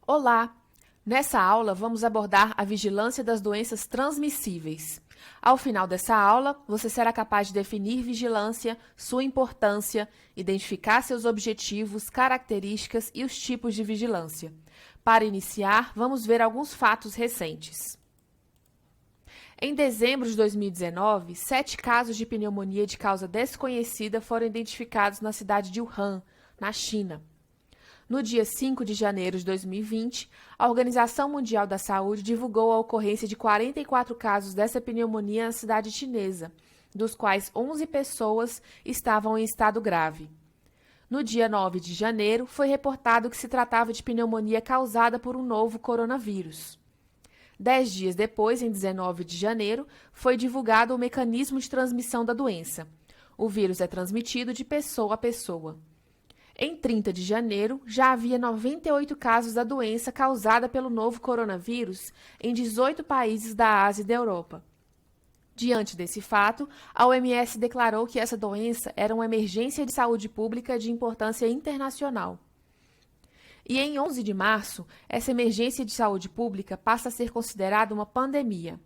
Olá! Nessa aula, vamos abordar a vigilância das doenças transmissíveis. Ao final dessa aula, você será capaz de definir vigilância, sua importância, identificar seus objetivos, características e os tipos de vigilância. Para iniciar, vamos ver alguns fatos recentes. Em dezembro de 2019, 7 casos de pneumonia de causa desconhecida foram identificados na cidade de Wuhan, na China. No dia 5 de janeiro de 2020, a Organização Mundial da Saúde divulgou a ocorrência de 44 casos dessa pneumonia na cidade chinesa, dos quais 11 pessoas estavam em estado grave. No dia 9 de janeiro, foi reportado que se tratava de pneumonia causada por um novo coronavírus. 10 dias depois, em 19 de janeiro, foi divulgado o mecanismo de transmissão da doença. O vírus é transmitido de pessoa a pessoa. Em 30 de janeiro, já havia 98 casos da doença causada pelo novo coronavírus em 18 países da Ásia e da Europa. Diante desse fato, a OMS declarou que essa doença era uma emergência de saúde pública de importância internacional. E em 11 de março, essa emergência de saúde pública passa a ser considerada uma pandemia.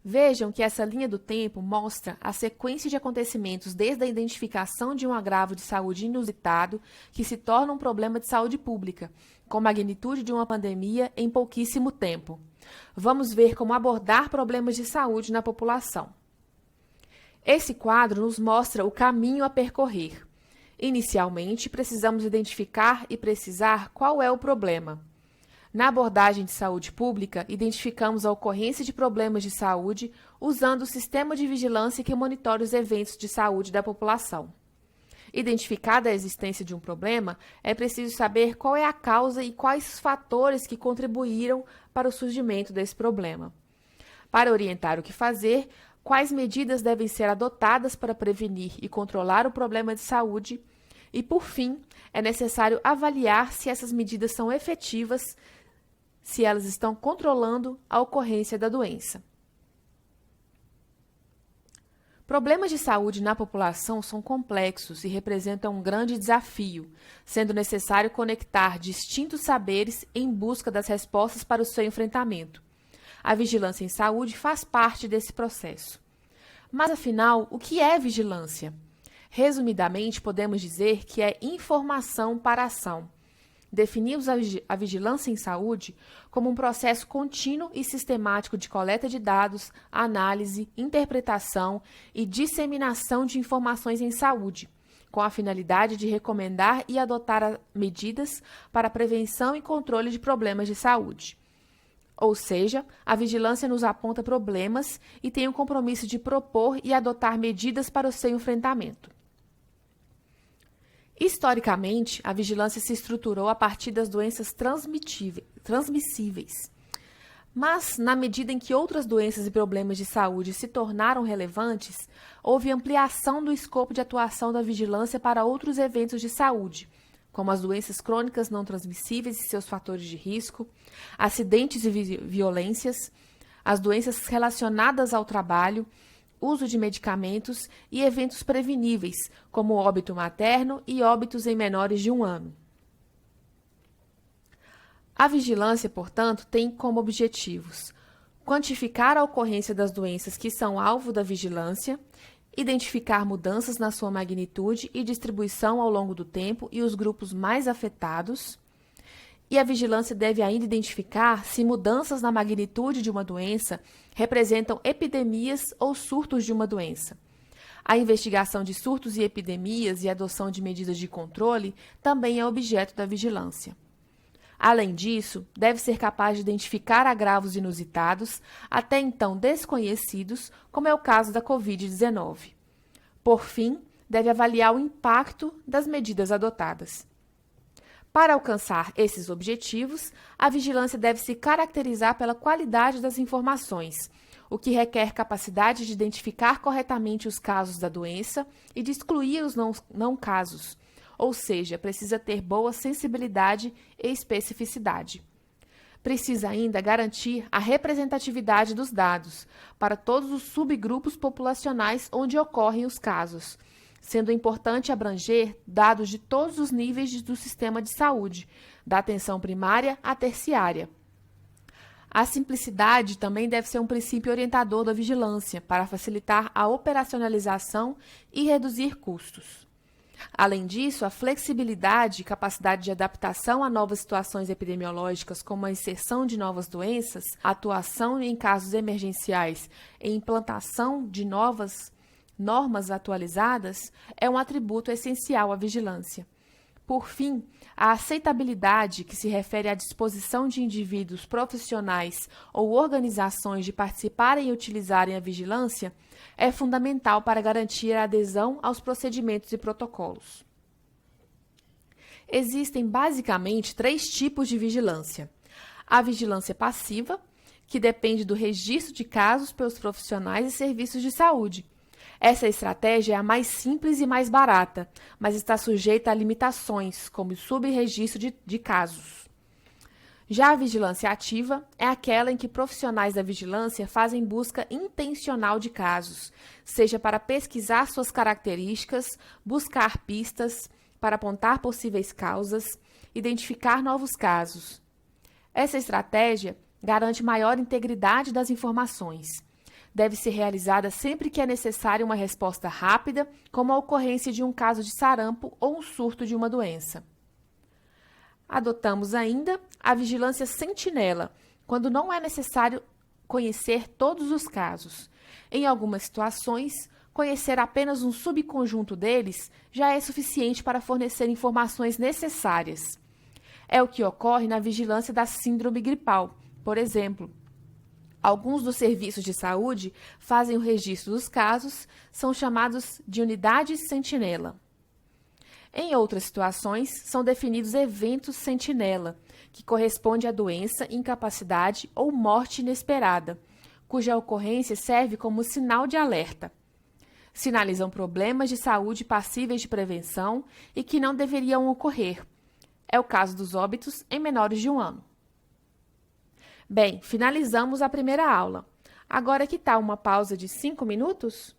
Vejam que essa linha do tempo mostra a sequência de acontecimentos desde a identificação de um agravo de saúde inusitado que se torna um problema de saúde pública, com magnitude de uma pandemia em pouquíssimo tempo. Vamos ver como abordar problemas de saúde na população. Esse quadro nos mostra o caminho a percorrer. Inicialmente, precisamos identificar e precisar qual é o problema. Na abordagem de saúde pública, identificamos a ocorrência de problemas de saúde usando o sistema de vigilância que monitora os eventos de saúde da população. Identificada a existência de um problema, é preciso saber qual é a causa e quais os fatores que contribuíram para o surgimento desse problema. Para orientar o que fazer, quais medidas devem ser adotadas para prevenir e controlar o problema de saúde, e, por fim, é necessário avaliar se essas medidas são efetivas, se elas estão controlando a ocorrência da doença. Problemas de saúde na população são complexos e representam um grande desafio, sendo necessário conectar distintos saberes em busca das respostas para o seu enfrentamento. A vigilância em saúde faz parte desse processo. Mas, afinal, o que é vigilância? Resumidamente, podemos dizer que é informação para ação. Definimos a vigilância em saúde como um processo contínuo e sistemático de coleta de dados, análise, interpretação e disseminação de informações em saúde, com a finalidade de recomendar e adotar medidas para a prevenção e controle de problemas de saúde. Ou seja, a vigilância nos aponta problemas e tem o compromisso de propor e adotar medidas para o seu enfrentamento. Historicamente, a vigilância se estruturou a partir das doenças transmissíveis. Mas, na medida em que outras doenças e problemas de saúde se tornaram relevantes, houve ampliação do escopo de atuação da vigilância para outros eventos de saúde, como as doenças crônicas não transmissíveis e seus fatores de risco, acidentes e violências, as doenças relacionadas ao trabalho, uso de medicamentos e eventos preveníveis, como óbito materno e óbitos em menores de 1 ano. A vigilância, portanto, tem como objetivos quantificar a ocorrência das doenças que são alvo da vigilância, identificar mudanças na sua magnitude e distribuição ao longo do tempo e os grupos mais afetados, e a vigilância deve ainda identificar se mudanças na magnitude de uma doença representam epidemias ou surtos de uma doença. A investigação de surtos e epidemias e a adoção de medidas de controle também é objeto da vigilância. Além disso, deve ser capaz de identificar agravos inusitados, até então desconhecidos, como é o caso da Covid-19. Por fim, deve avaliar o impacto das medidas adotadas. Para alcançar esses objetivos, a vigilância deve se caracterizar pela qualidade das informações, o que requer capacidade de identificar corretamente os casos da doença e de excluir os não casos, ou seja, precisa ter boa sensibilidade e especificidade. Precisa ainda garantir a representatividade dos dados para todos os subgrupos populacionais onde ocorrem os casos, sendo importante abranger dados de todos os níveis do sistema de saúde, da atenção primária à terciária. A simplicidade também deve ser um princípio orientador da vigilância, para facilitar a operacionalização e reduzir custos. Além disso, a flexibilidade e capacidade de adaptação a novas situações epidemiológicas, como a inserção de novas doenças, atuação em casos emergenciais e implantação de novas normas atualizadas, é um atributo essencial à vigilância. Por fim, a aceitabilidade, que se refere à disposição de indivíduos profissionais ou organizações de participarem e utilizarem a vigilância, é fundamental para garantir a adesão aos procedimentos e protocolos. Existem basicamente 3 tipos de vigilância. A vigilância passiva, que depende do registro de casos pelos profissionais e serviços de saúde. Essa estratégia é a mais simples e mais barata, mas está sujeita a limitações, como o subregistro de casos. Já a vigilância ativa é aquela em que profissionais da vigilância fazem busca intencional de casos, seja para pesquisar suas características, buscar pistas, para apontar possíveis causas, identificar novos casos. Essa estratégia garante maior integridade das informações. Deve ser realizada sempre que é necessária uma resposta rápida, como a ocorrência de um caso de sarampo ou um surto de uma doença. Adotamos ainda a vigilância sentinela, quando não é necessário conhecer todos os casos. Em algumas situações, conhecer apenas um subconjunto deles já é suficiente para fornecer informações necessárias. É o que ocorre na vigilância da síndrome gripal, por exemplo. Alguns dos serviços de saúde fazem o registro dos casos, são chamados de unidades sentinela. Em outras situações, são definidos eventos sentinela, que corresponde à doença, incapacidade ou morte inesperada, cuja ocorrência serve como sinal de alerta. Sinalizam problemas de saúde passíveis de prevenção e que não deveriam ocorrer. É o caso dos óbitos em menores de 1 ano. Bem, finalizamos a primeira aula. Agora que tal uma pausa de 5 minutos?